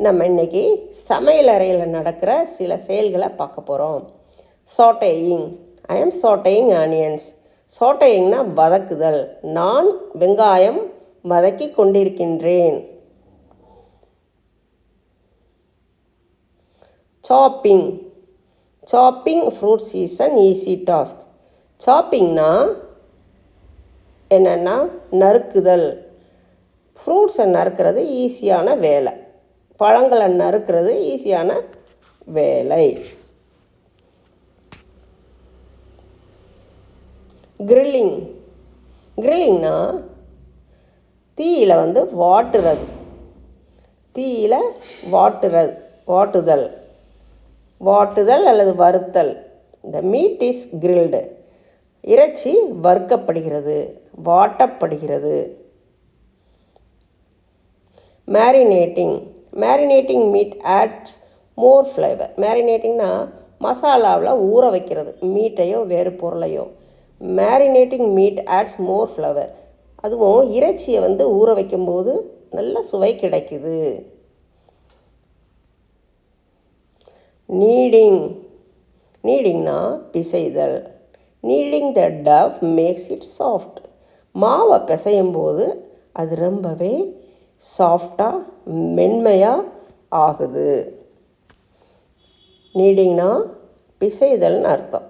நம்ம இன்றைக்கி சமையல் அறையில் நடக்கிற சில செயல்களை பார்க்க போகிறோம். Sauteing. I am sauteing onions. சாட்டேயிங்னா வதக்குதல். நான் வெங்காயம் வதக்கி கொண்டிருக்கின்றேன். Chopping. Chopping fruits is an easy task. சாப்பிங்னா என்னென்னா நறுக்குதல். ஃப்ரூட்ஸை நறுக்கிறது ஈஸியான வேலை. பழங்களை நறுக்கிறது ஈஸியான வேலை. கிரில்லிங். கிரில்லிங்னா தீயில் வாட்டுறது. தீயில் வாட்டுதல் அல்லது வறுத்தல். The meat is grilled. இறைச்சி வறுக்கப்படுகிறது, வாட்டப்படுகிறது. Marinating. Marinating meat adds more flavour. மேரினேட்டிங்னா மசாலாவில் ஊற வைக்கிறது, மீட்டையோ வேறு பொருளையோ. Marinating meat adds more flavour. அதுவும் இறைச்சியை ஊற வைக்கும்போது நல்ல சுவை கிடைக்குது. நீடிங். நீடிங்னா பிசைதல். Kneading the dough makes it soft. மாவை பிசையும் போது அது ரொம்பவே சாஃப்டாக மென்மையாக ஆகுது. நீடிங்னா பிசைதல்னு அர்த்தம்.